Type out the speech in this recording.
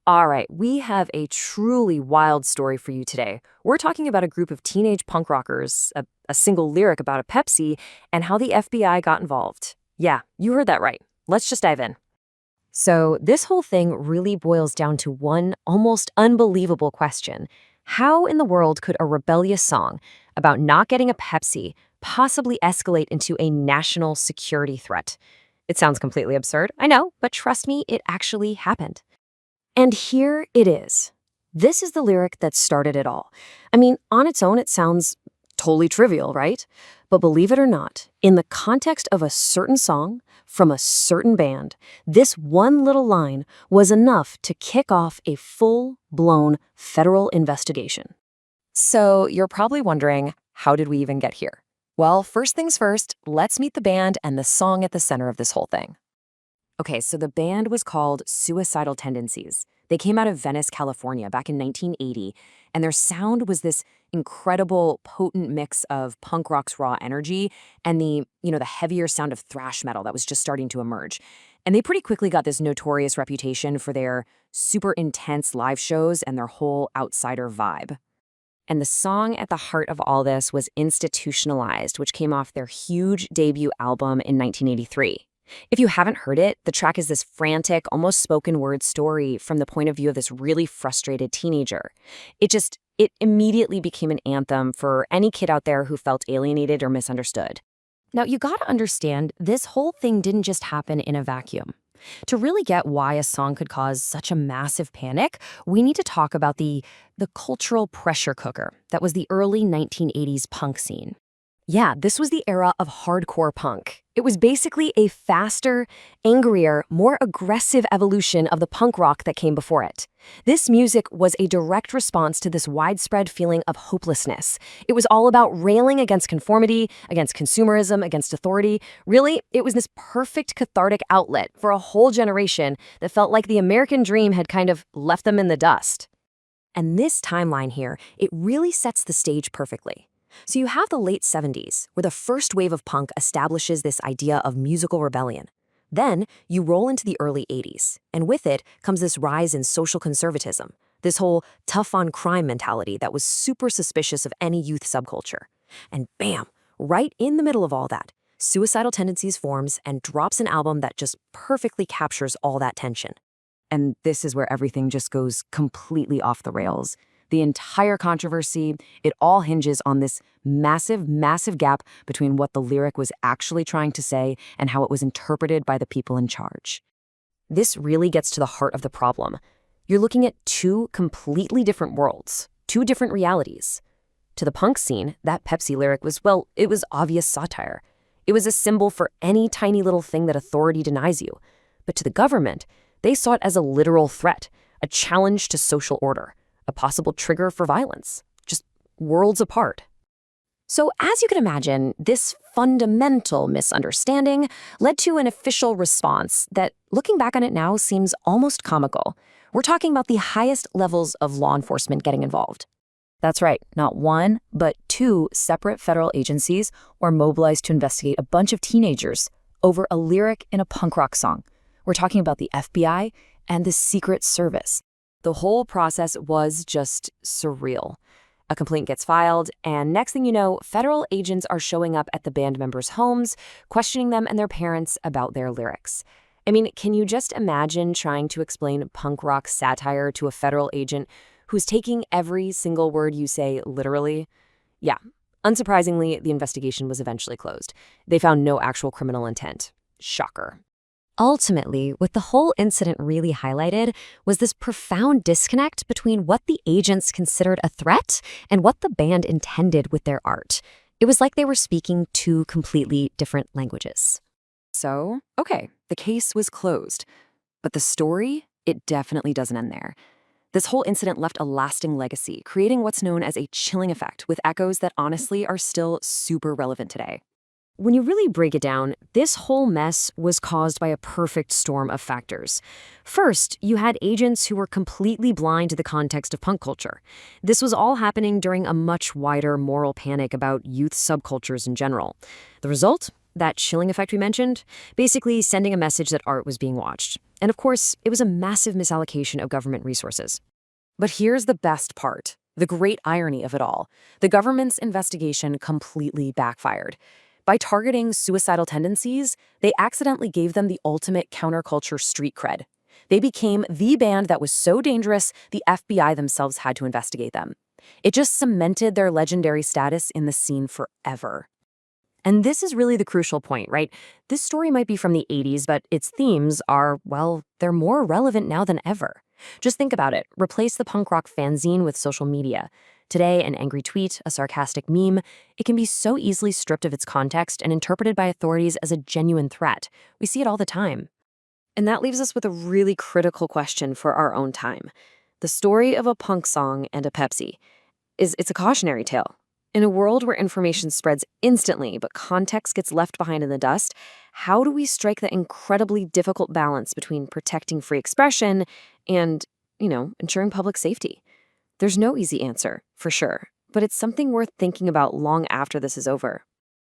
All right, we have a truly wild story for you today. We're talking about a group of teenage punk rockers, a single lyric about a Pepsi, and how the FBI got involved. Yeah, you heard that right. Let's just dive in. So, this whole thing really boils down to one almost unbelievable question. How in the world could a rebellious song about not getting a Pepsi possibly escalate into a national security threat? It sounds completely absurd, I know, but trust me, it actually happened. And here it is. This is the lyric that started it all. I mean, on its own, it sounds totally trivial, right? But believe it or not, in the context of a certain song from a certain band, this one little line was enough to kick off a full-blown federal investigation. So you're probably wondering, how did we even get here? Well, first things first, let's meet the band and the song at the center of this whole thing. Okay, so the band was called Suicidal Tendencies. They came out of Venice, California back in 1980, and their sound was this incredible, potent mix of punk rock's raw energy and the heavier sound of thrash metal that was just starting to emerge. And they pretty quickly got this notorious reputation for their super intense live shows and their whole outsider vibe. And the song at the heart of all this was Institutionalized, which came off their huge debut album in 1983. If you haven't heard it, the track is this frantic, almost spoken word story from the point of view of this really frustrated teenager. It immediately became an anthem for any kid out there who felt alienated or misunderstood. Now, you gotta understand, this whole thing didn't just happen in a vacuum. To really get why a song could cause such a massive panic, we need to talk about the cultural pressure cooker that was the early 1980s punk scene. Yeah, this was the era of hardcore punk. It was basically a faster, angrier, more aggressive evolution of the punk rock that came before it. This music was a direct response to this widespread feeling of hopelessness. It was all about railing against conformity, against consumerism, against authority. Really, it was this perfect cathartic outlet for a whole generation that felt like the American dream had kind of left them in the dust. And this timeline here, it really sets the stage perfectly. So you have the late 70s, where the first wave of punk establishes this idea of musical rebellion. Then you roll into the early 80s, and with it comes this rise in social conservatism, this whole tough-on-crime mentality that was super suspicious of any youth subculture. And bam, right in the middle of all that, Suicidal Tendencies forms and drops an album that just perfectly captures all that tension. And this is where everything just goes completely off the rails. The entire controversy, it all hinges on this massive, massive gap between what the lyric was actually trying to say and how it was interpreted by the people in charge. This really gets to the heart of the problem. You're looking at two completely different worlds, two different realities. To the punk scene, that Pepsi lyric was, well, it was obvious satire. It was a symbol for any tiny little thing that authority denies you. But to the government, they saw it as a literal threat, a challenge to social order, a possible trigger for violence, just worlds apart. So as you can imagine, this fundamental misunderstanding led to an official response that, looking back on it now, seems almost comical. We're talking about the highest levels of law enforcement getting involved. That's right, not one, but two separate federal agencies were mobilized to investigate a bunch of teenagers over a lyric in a punk rock song. We're talking about the FBI and the Secret Service. The whole process was just surreal. A complaint gets filed, and next thing you know, federal agents are showing up at the band members' homes, questioning them and their parents about their lyrics. I mean, can you just imagine trying to explain punk rock satire to a federal agent who's taking every single word you say literally? Yeah, unsurprisingly, the investigation was eventually closed. They found no actual criminal intent. Shocker. Ultimately, what the whole incident really highlighted was this profound disconnect between what the agents considered a threat and what the band intended with their art. It was like they were speaking two completely different languages. So, okay, the case was closed. But the story, it definitely doesn't end there. This whole incident left a lasting legacy, creating what's known as a chilling effect with echoes that honestly are still super relevant today. When you really break it down, this whole mess was caused by a perfect storm of factors. First, you had agents who were completely blind to the context of punk culture. This was all happening during a much wider moral panic about youth subcultures in general. The result? That chilling effect we mentioned? Basically sending a message that art was being watched. And of course, it was a massive misallocation of government resources. But here's the best part, the great irony of it all. The government's investigation completely backfired. By targeting suicidal tendencies, they accidentally gave them the ultimate counterculture street cred. They became the band that was so dangerous, the FBI themselves had to investigate them. It just cemented their legendary status in the scene forever. And this is really the crucial point, right? This story might be from the 80s, but its themes are, well, they're more relevant now than ever. Just think about it. Replace the punk rock fanzine with social media. Today, an angry tweet, a sarcastic meme, it can be so easily stripped of its context and interpreted by authorities as a genuine threat. We see it all the time. And that leaves us with a really critical question for our own time. The story of a punk song and a Pepsi. It's a cautionary tale. In a world where information spreads instantly, but context gets left behind in the dust, how do we strike that incredibly difficult balance between protecting free expression and, ensuring public safety? There's no easy answer, for sure, but it's something worth thinking about long after this is over.